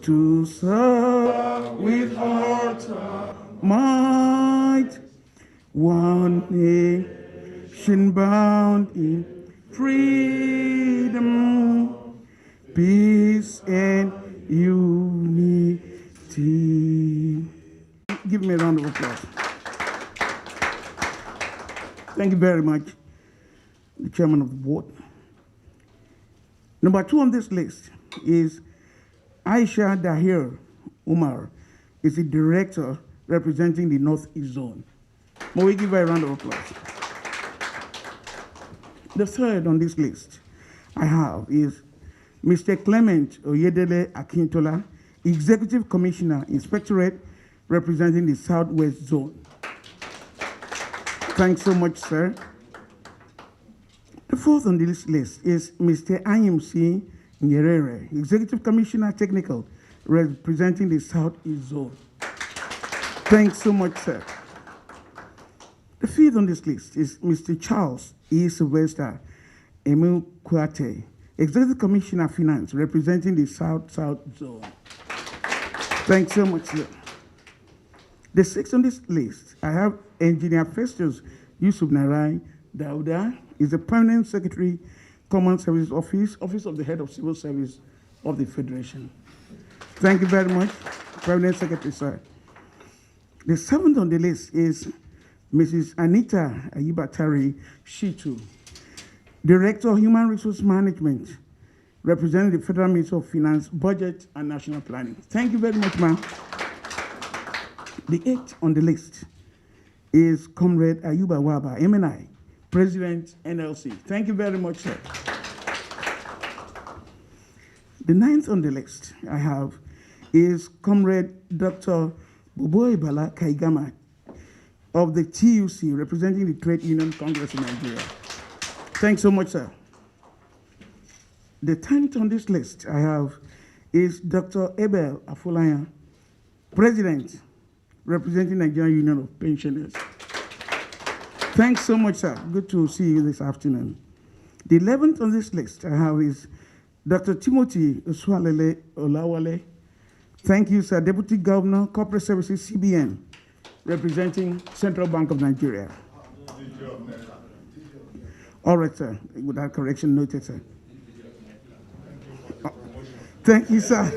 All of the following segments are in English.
to serve with heart and might, one nation bound in freedom, peace and unity. Give me a round of applause. Thank you very much, the chairman of the board. Number 2 on this list is Aisha Dahir Umar, is the director representing the Northeast Zone. May we give her a round of applause. The 3rd on this list I have is Mr. Clement Oyedele Akintola, Executive Commissioner, Inspectorate, representing the Southwest Zone. Thanks so much, sir. The 4th on this list is Mr. IMC Nyerere, Executive Commissioner, Technical, representing the Southeast Zone. Thanks so much, sir. The 5th on this list is Mr. Charles E. Sylvester Emil Kwate, Executive Commissioner, Finance, representing the South-South Zone. Thanks so much, sir. The 6th on this list, I have Engineer Festus Yusuf Narai Dauda, is the Permanent Secretary, Common Service Office, Office of the Head of Civil Service of the Federation. Thank you very much, Permanent Secretary, sir. The 7th on the list is Mrs. Anita Ayibatari Shitu, Director of Human Resource Management, representing the Federal Ministry of Finance, Budget, and National Planning. Thank you very much, ma'am. The 8th on the list is Comrade Ayuba Waba, MNI, President, NLC. Thank you very much, sir. The 9th on the list I have is Comrade Dr. Boboy Bala Kaigama of the TUC, representing the Trade Union Congress in Nigeria. Thanks so much, sir. The 10th on this list I have is Dr. Abel Afulaya, President, representing Nigerian Union of Pensioners. Thanks so much, sir. Good to see you this afternoon. The 11th on this list I have is Dr. Timothy Oswalele Olawale. Thank you, sir. Deputy Governor, Corporate Services, CBN, representing Central Bank of Nigeria. All right, sir. With that correction noted, sir. Thank you, sir.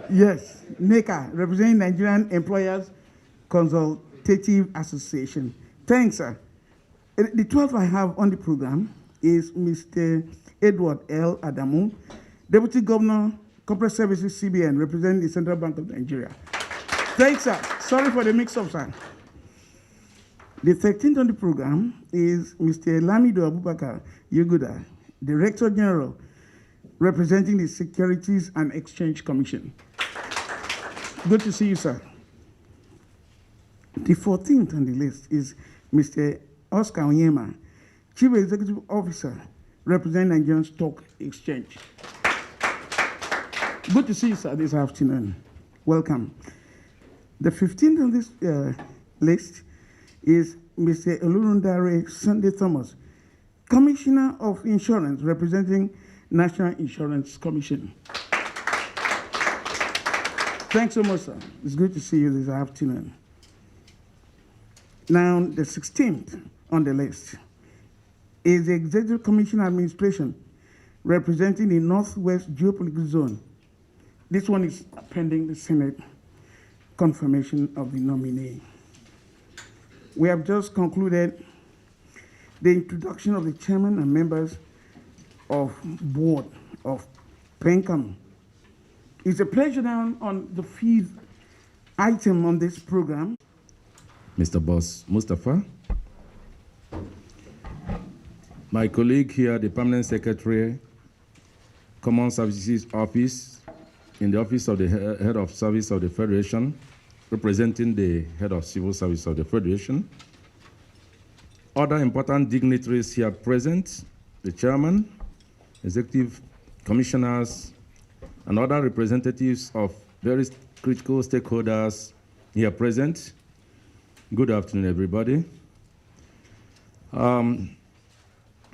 Yes, NECA, representing Nigerian Employers Consultative Association. Thanks, sir. The 12th I have on the program is Mr. Edward L. Adamu, Deputy Governor, Corporate Services, CBN, representing the Central Bank of Nigeria. Thanks, sir. Sorry for the mix-up, sir. The 13th on the program is Mr. Lamido Abubakar Yuguda, Director General, representing the Securities and Exchange Commission. Good to see you, sir. The 14th on the list is Mr. Oscar Onyema, Chief Executive Officer, representing Nigerian Stock Exchange. Good to see you, sir, this afternoon. Welcome. The 15th on this list is Mr. Olurundare Sunday Thomas, Commissioner of Insurance, representing National Insurance Commission. Thanks so much, sir. It's good to see you this afternoon. Now, the 16th on the list is the Executive Commission Administration, representing the Northwest Geopolitical Zone. This one is pending the Senate confirmation of the nominee. We have just concluded the introduction of the chairman and members of board of PenCom. It's a pleasure now on the 5th item on this program. Mr. Boss Mustafa, my colleague here, the Permanent Secretary, Common Services Office, in the Office of the Head of Service of the Federation, representing the Head of Civil Service of the Federation. Other important dignitaries here present, the Chairman, Executive Commissioners, and other representatives of various critical stakeholders here present. Good afternoon, everybody.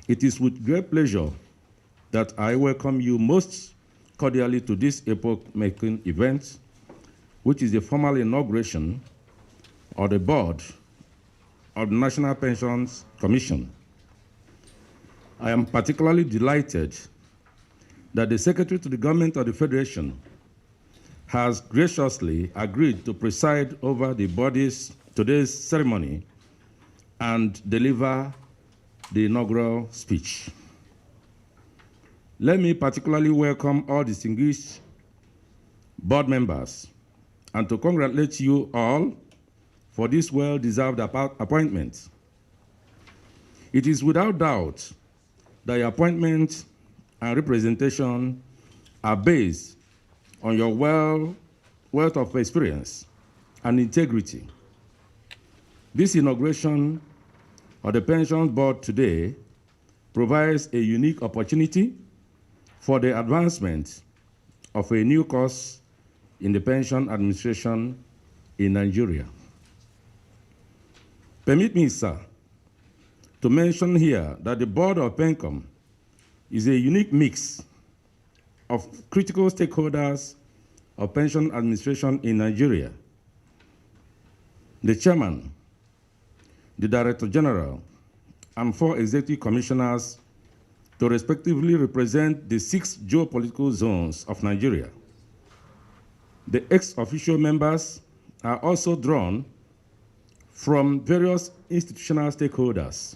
It is with great pleasure that I welcome you most cordially to this epoch-making event, which is the formal inauguration of the board of the National Pensions Commission. I am particularly delighted that the Secretary to the Government of the Federation has graciously agreed to preside over the body's today's ceremony and deliver the inaugural speech. Let me particularly welcome all distinguished board members and to congratulate you all for this well-deserved appointment. It is without doubt that your appointment and representation are based on your wealth of experience and integrity. This inauguration of the Pensions Board today provides a unique opportunity for the advancement of a new course in the pension administration in Nigeria. Permit me, sir, to mention here that the board of PenCom is a unique mix of critical stakeholders of pension administration in Nigeria. The chairman, the director general, and 4 executive commissioners to respectively represent the 6 geopolitical zones of Nigeria. The ex-official members are also drawn from various institutional stakeholders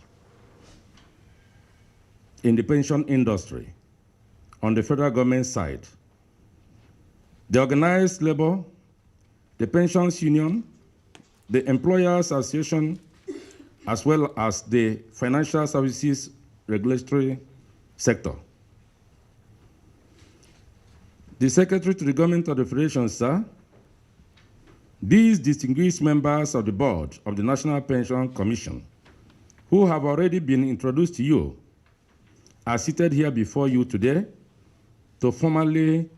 in the pension industry on the federal government side. The organized labor, the pensions union, the employers association, as well as the financial services regulatory sector. The Secretary to the Government of the Federation, sir, these distinguished members of the board of the National Pension Commission, who have already been introduced to you, are seated here before you today to formally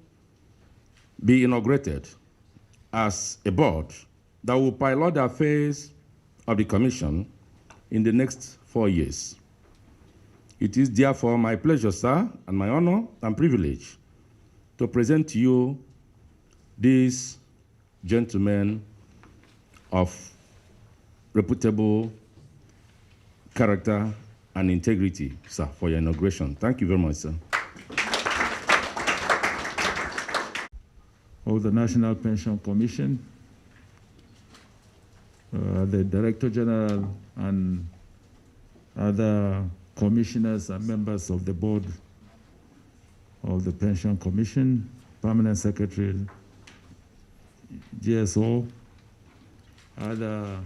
be inaugurated as a board that will pilot the affairs of the Commission in the next 4 years. It is therefore my pleasure, sir, and my honor and privilege to present to you these gentlemen of reputable character and integrity, sir, for your inauguration. Thank you very much, sir. Of the National Pension Commission, the Director General and other commissioners and members of the board of the Pension Commission, Permanent Secretary, GSO, other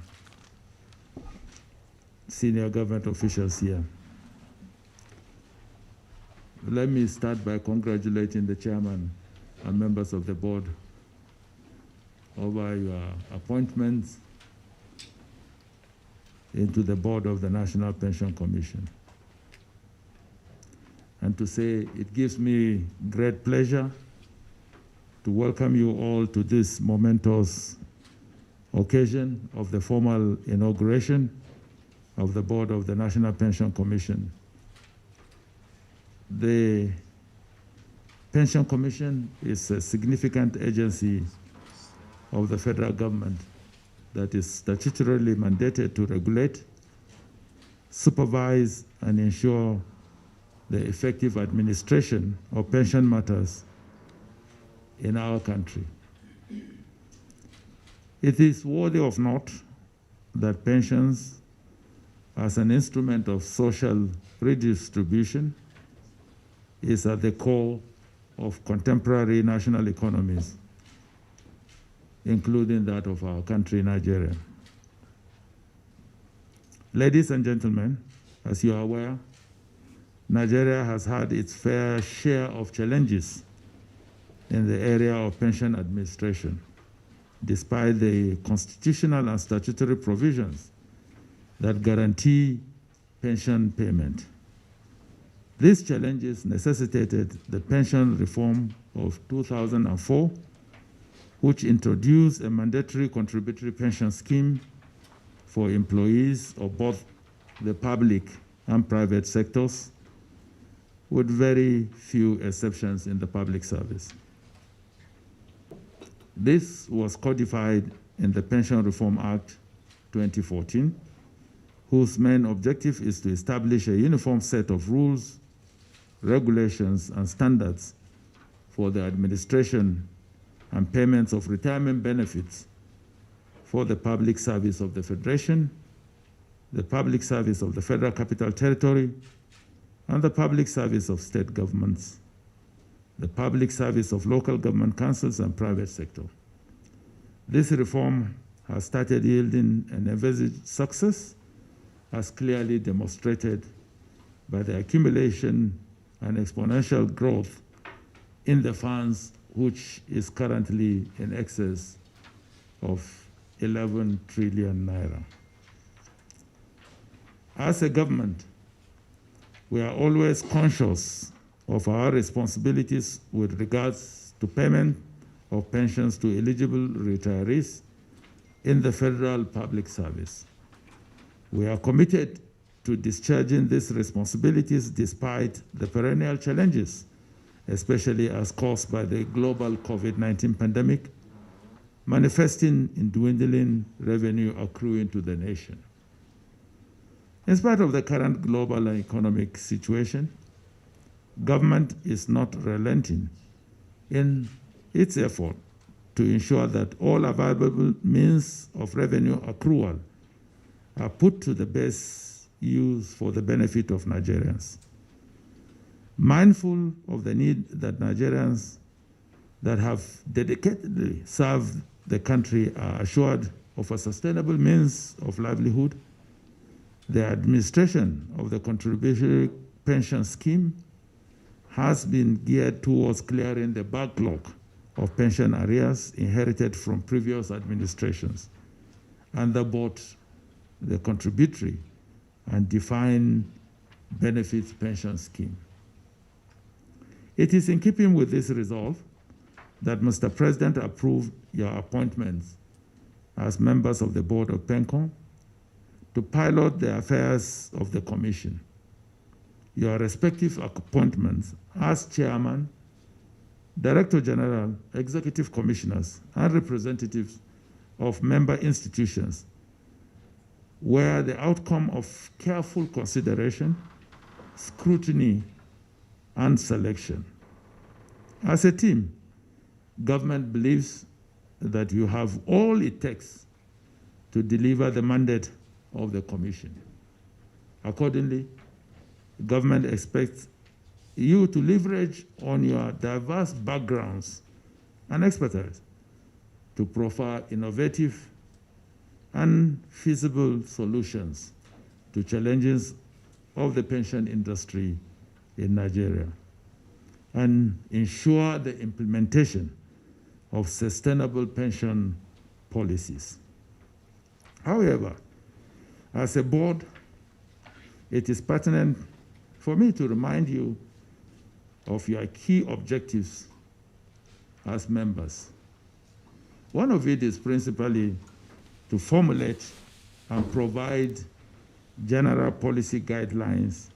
senior government officials here. Let me start by congratulating the chairman and members of the board over your appointments into the board of the National Pension Commission. And to say it gives me great pleasure to welcome you all to this momentous occasion of the formal inauguration of the board of the National Pension Commission. The Pension Commission is a significant agency of the federal government that is statutorily mandated to regulate, supervise, and ensure the effective administration of pension matters in our country. It is worthy of note that pensions, as an instrument of social redistribution, is at the core of contemporary national economies, including that of our country, Nigeria. Ladies and gentlemen, as you are aware, Nigeria has had its fair share of challenges in the area of pension administration, despite the constitutional and statutory provisions that guarantee pension payment. These challenges necessitated the pension reform of 2004, which introduced a mandatory contributory pension scheme for employees of both the public and private sectors, with very few exceptions in the public service. This was codified in the Pension Reform Act 2014, whose main objective is to establish a uniform set of rules, regulations, and standards for the administration and payments of retirement benefits for the public service of the Federation, the public service of the Federal Capital Territory, and the public service of state governments, the public service of local government councils and private sector. This reform has started yielding an envisaged success, as clearly demonstrated by the accumulation and exponential growth in the funds, which is currently in excess of 11 trillion naira. As a government, we are always conscious of our responsibilities with regards to payment of pensions to eligible retirees in the federal public service. We are committed to discharging these responsibilities despite the perennial challenges, especially as caused by the global COVID-19 pandemic, manifesting in dwindling revenue accruing to the nation. In spite of the current global and economic situation, government is not relenting in its effort to ensure that all available means of revenue accrual are put to the best use for the benefit of Nigerians. Mindful of the need that Nigerians that have dedicatedly served the country are assured of a sustainable means of livelihood, the administration of the contributory pension scheme has been geared towards clearing the backlog of pension arrears inherited from previous administrations under both the contributory and defined benefits pension scheme. It is in keeping with this resolve that Mr. President approved your appointments as members of the board of PenCom to pilot the affairs of the commission. Your respective appointments as chairman, director general, executive commissioners, and representatives of member institutions were the outcome of careful consideration, scrutiny, and selection. As a team, government believes that you have all it takes to deliver the mandate of the commission. Accordingly, government expects you to leverage on your diverse backgrounds and expertise to profile innovative and feasible solutions to challenges of the pension industry in Nigeria and ensure the implementation of sustainable pension policies. However, as a board, it is pertinent for me to remind you of your key objectives as members. One of it is principally to formulate and provide general policy guidelines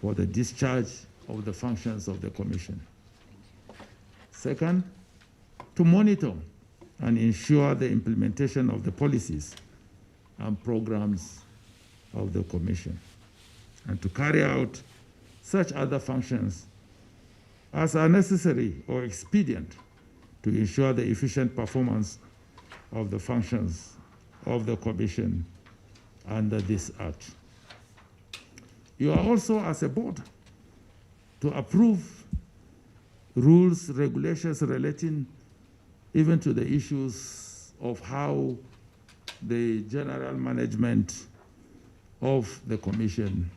for the discharge of the functions of the Commission. Second, to monitor and ensure the implementation of the policies and programs of the Commission, and to carry out such other functions as are necessary or expedient to ensure the efficient performance of the functions of the Commission under this Act. You are also, as a board, to approve rules, regulations relating even to the issues of how the general management of the Commission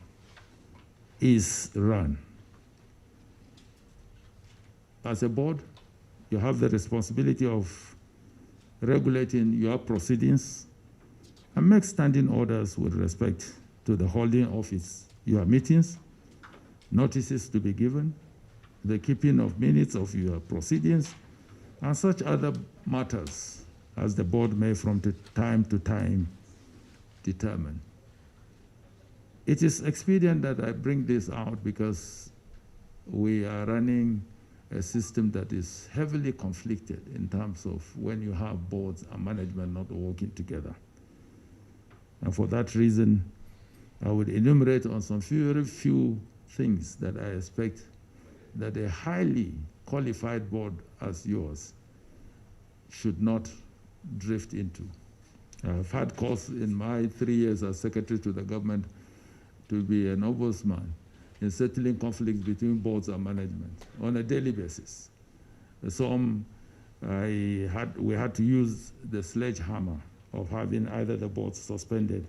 is run. As a board, you have the responsibility of regulating your proceedings and make standing orders with respect to the holding of your meetings, notices to be given, the keeping of minutes of your proceedings, and such other matters as the board may from time to time determine. It is expedient that I bring this out because we are running a system that is heavily conflicted in terms of when you have boards and management not working together. And for that reason, I would enumerate on some very few things that I expect that a highly qualified board as yours should not drift into. I've had calls in my 3 years as secretary to the government to be an ombudsman in settling conflicts between boards and management on a daily basis. Some we had to use the sledgehammer of having either the board suspended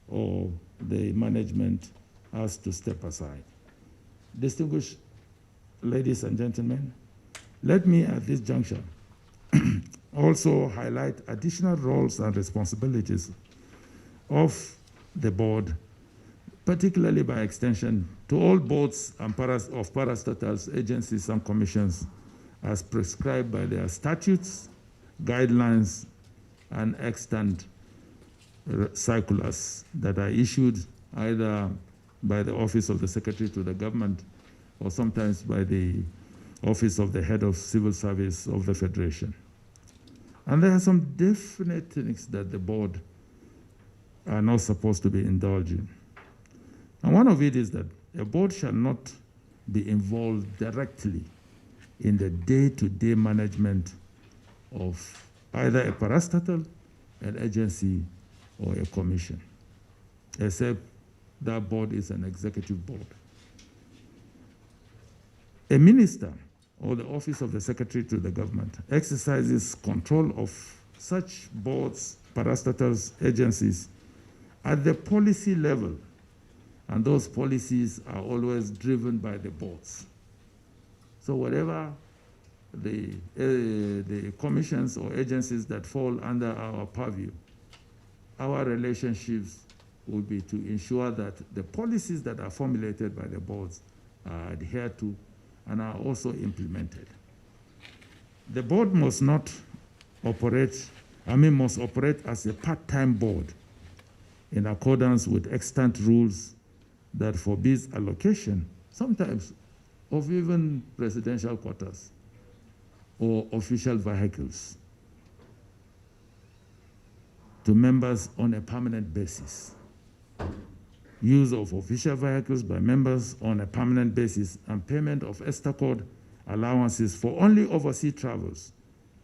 or the management asked to step aside. Distinguished ladies and gentlemen, let me at this juncture also highlight additional roles and responsibilities of the board, particularly by extension to all boards and of parastatals, agencies, and commissions as prescribed by their statutes, guidelines, and extant circulars that are issued either by the Office of the Secretary to the Government or sometimes by the Office of the Head of Civil Service of the Federation. And there are some definite things that the board are not supposed to be indulging. And one of it is that a board shall not be involved directly in the day-to-day management of either a parastatal, an agency, or a commission, except that board is an executive board. A minister or the Office of the Secretary to the Government exercises control of such boards, parastatals, agencies at the policy level, and those policies are always driven by the boards. So whatever the commissions or agencies that fall under our purview, our relationships will be to ensure that the policies that are formulated by the boards are adhered to and are also implemented. The board must not operate, must operate as a part-time board in accordance with extant rules that forbids allocation, sometimes of even presidential quarters or official vehicles to members on a permanent basis. Use of official vehicles by members on a permanent basis and payment of ESTACOD allowances for only overseas travels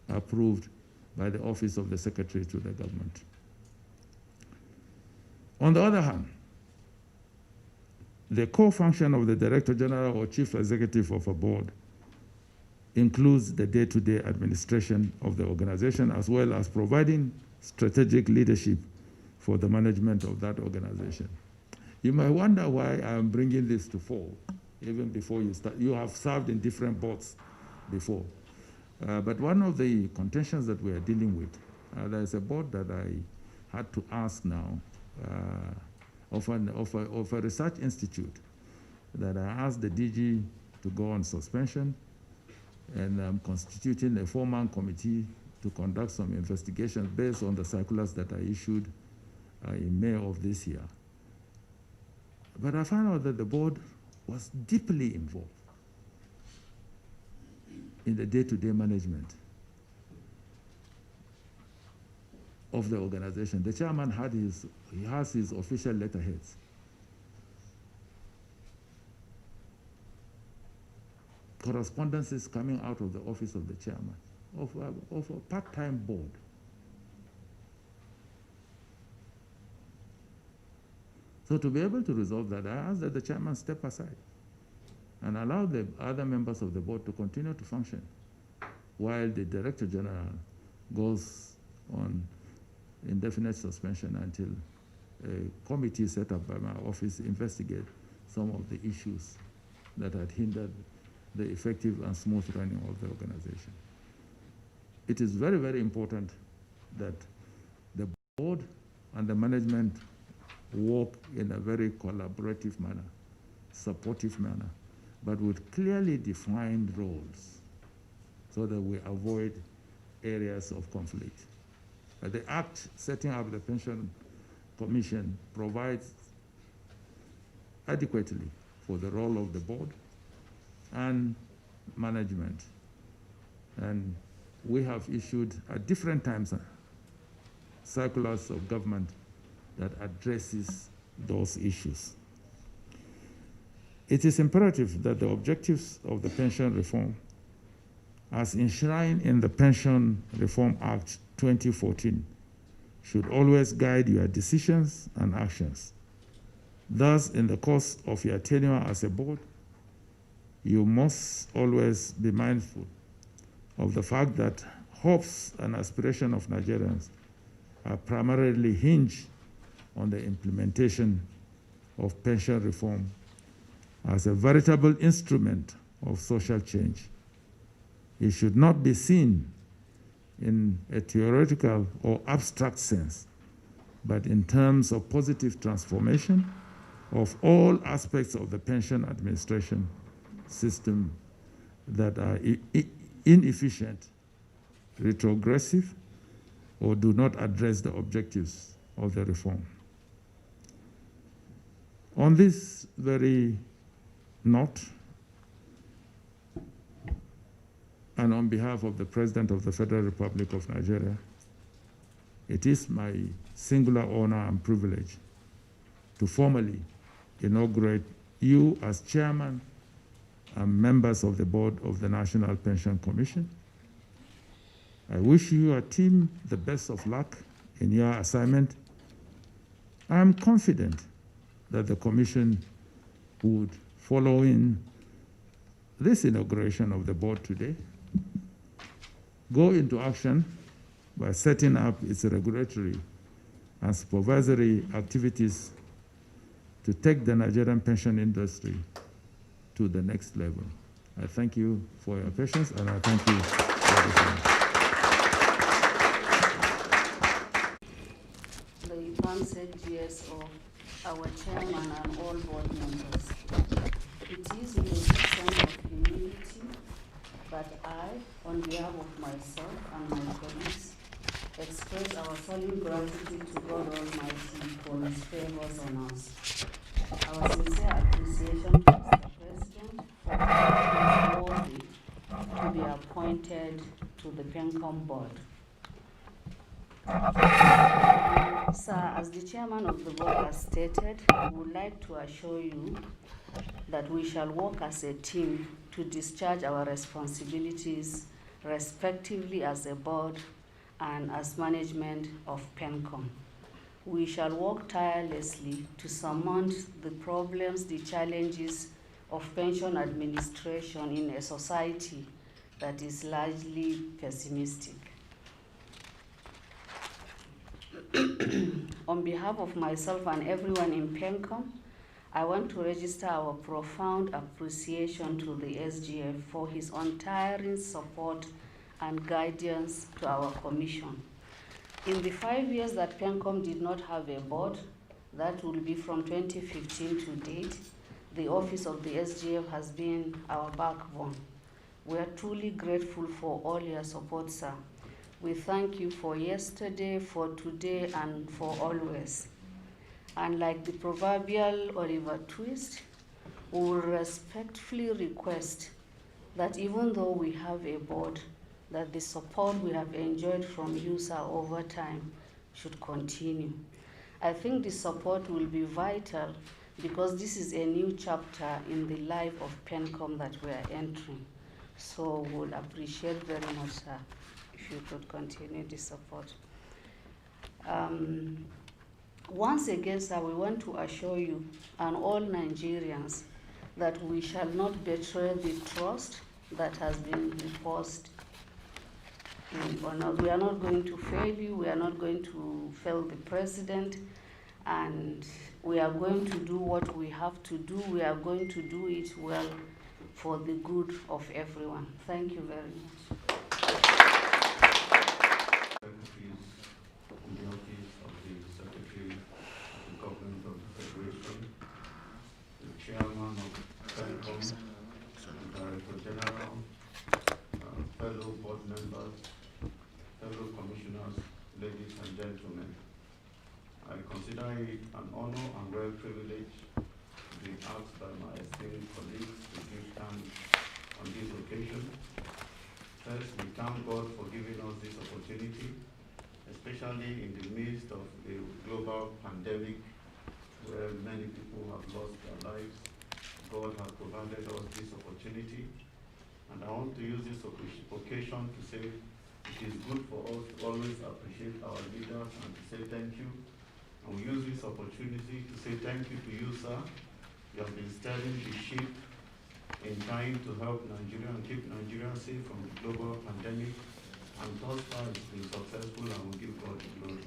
approved by the Office of the Secretary to the Government. On the other hand, the core function of the Director General or Chief Executive of a board includes the day-to-day administration of the organization as well as providing strategic leadership for the management of that organization. You might wonder why I'm bringing this to fore, even before you start. You have served in different boards before. But one of the contentions that we are dealing with, there's a board that I had to ask now of a research institute that I asked the DG to go on suspension, and I'm constituting a 4-man committee to conduct some investigations based on the circulars that I issued in May of this year. But I found out that the board was deeply involved in the day-to-day management of the organization. The chairman has his official letterheads. Correspondences coming out of the office of the chairman of a part-time board. So to be able to resolve that, I asked that the chairman step aside and allow the other members of the board to continue to function while the Director General goes on indefinite suspension until a committee set up by my office investigate some of the issues that had hindered the effective and smooth running of the organization. It is very, very important that the board and the management work in a very collaborative manner, supportive manner, but with clearly defined roles so that we avoid areas of conflict. The Act setting up the Pension Commission provides adequately for the role of the board and management. And we have issued at different times circulars of government that addresses those issues. It is imperative that the objectives of the pension reform, as enshrined in the Pension Reform Act 2014, should always guide your decisions and actions. Thus, in the course of your tenure as a board, you must always be mindful of the fact that hopes and aspirations of Nigerians are primarily hinged on the implementation of pension reform as a veritable instrument of social change. It should not be seen in a theoretical or abstract sense, but in terms of positive transformation of all aspects of the pension administration system that are inefficient, retrogressive, or do not address the objectives of the reform. On this very note, and on behalf of the President of the Federal Republic of Nigeria, it is my singular honor and privilege to formally inaugurate you as chairman and members of the board of the National Pension Commission. I wish you, your team, the best of luck in your assignment. I am confident that the commission would follow in this inauguration of the board today, go into action by setting up its regulatory and supervisory activities to take the Nigerian pension industry to the next level. I thank you for your patience, and I thank you for listening. The advanced GSO, our chairman and all board members. It is with a sense of humility that I, on behalf of myself and my colleagues, express our solemn gratitude to God Almighty for His favors on us. Our sincere appreciation to Mr. President for being worthy to be appointed to the PenCom board. Sir, as the chairman of the board has stated, we would like to assure you that we shall work as a team to discharge our responsibilities respectively as a board and as management of PenCom. We shall work tirelessly to surmount the problems, the challenges of pension administration in a society that is largely pessimistic. On behalf of myself and everyone in PenCom, I want to register our profound appreciation to the SGF for his untiring support and guidance to our commission. In the 5 years that PenCom did not have a board, that will be from 2015 to date, the office of the SGF has been our backbone. We are truly grateful for all your support, sir. We thank you for yesterday, for today, and for always. And like the proverbial Oliver Twist, we will respectfully request that even though we have a board, that the support we have enjoyed from you, sir, over time should continue. I think the support will be vital because this is a new chapter in the life of PenCom that we are entering. So we would appreciate very much, sir, if you could continue the support. Once again, sir, we want to assure you and all Nigerians that we shall not betray the trust that has been reposed. We are not going to fail you, we are not going to fail the president, and we are going to do what we have to do. We are going to do it well for the good of everyone. Thank you very much. In the office of the Secretary of the Government of the Federation, the Chairman of PenCom, the Director General, fellow board members, fellow commissioners, ladies and gentlemen. I consider it an honor and rare privilege to be asked by my esteemed colleagues to give thanks thank God for giving us this opportunity, especially in the midst of a global pandemic where many people have lost their lives. God has provided us this opportunity, and I want to use this occasion to say it is good for us to always appreciate our leaders and to say thank you. And we use this opportunity to say thank you to you, sir. You have been steering the ship in trying to help Nigeria and keep Nigeria safe from the global pandemic. And thus far it's been successful, and we give God the glory.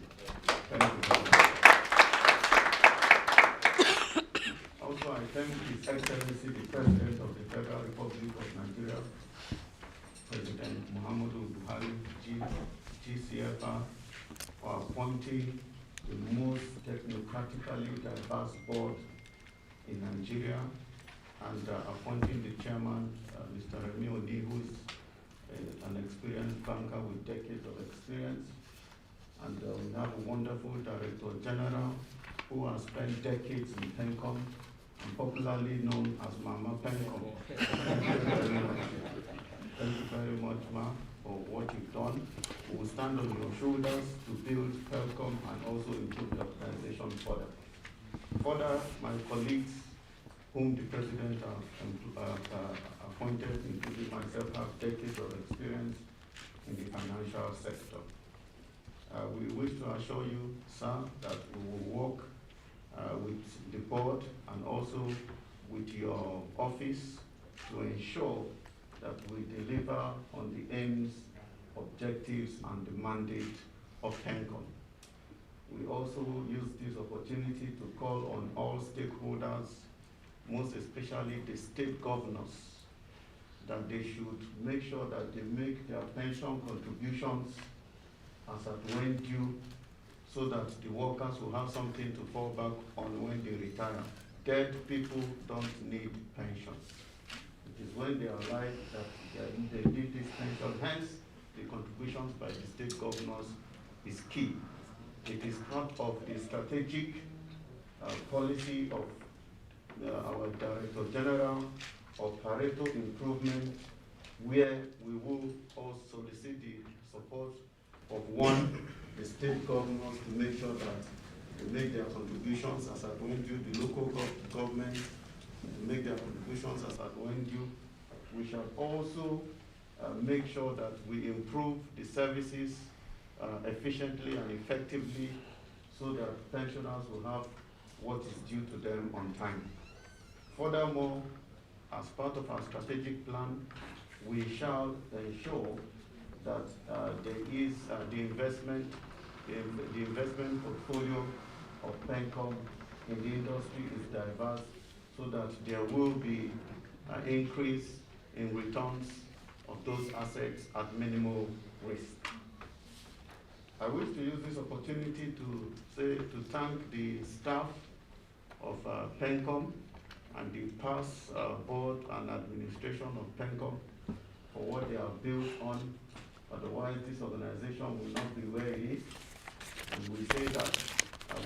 Thank you very much. Also, I thank His Excellency, the President of the Federal Republic of Nigeria, President Muhammadu Buhari, GCFR, for appointing the most technocratically diverse board in Nigeria, and appointing the chairman, Mr. Remi Odi, who is an experienced banker with decades of experience. And we have a wonderful Director General who has spent decades in PenCom, and popularly known as Mama PenCom. Thank you very much. Thank you very much, Ma, for what you've done. We will stand on your shoulders to build PenCom and also improve the organization further. Further, my colleagues, whom the President appointed, including myself, have decades of experience in the financial sector. We wish to assure you, sir, that we will work with the board and also with your office to ensure that we deliver on the aims, objectives, and the mandate of PenCom. We also use this opportunity to call on all stakeholders, most especially the state governors, that they should make sure that they make their pension contributions as at when due, so that the workers will have something to fall back on when they retire. Dead people don't need pensions. It is when they are alive that they need this pension. Hence, the contributions by the state governors is key. It is part of the strategic policy of our Director General of Pareto Improvement, where we will also solicit the support of the state governors to make sure that they make their contributions as at when due, the local government make their contributions as at when due. We shall also make sure that we improve the services efficiently and effectively, so that pensioners will have what is due to them on time. Furthermore, as part of our strategic plan, we shall ensure that there is the investment portfolio of PenCom in the industry is diverse, so that there will be an increase in returns of those assets at minimal risk. I wish to use this opportunity to thank the staff of PenCom and the past board and administration of PenCom for what they have built on. Otherwise, this organization will not be where it is. And we say that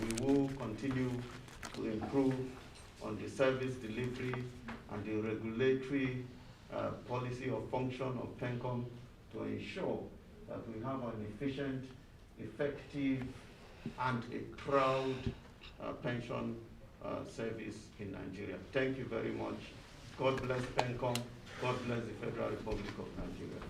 we will continue to improve on the service delivery and the regulatory policy or function of PenCom to ensure that we have an efficient, effective, and a proud pension service in Nigeria. Thank you very much. God bless PenCom. God bless the Federal Republic of Nigeria.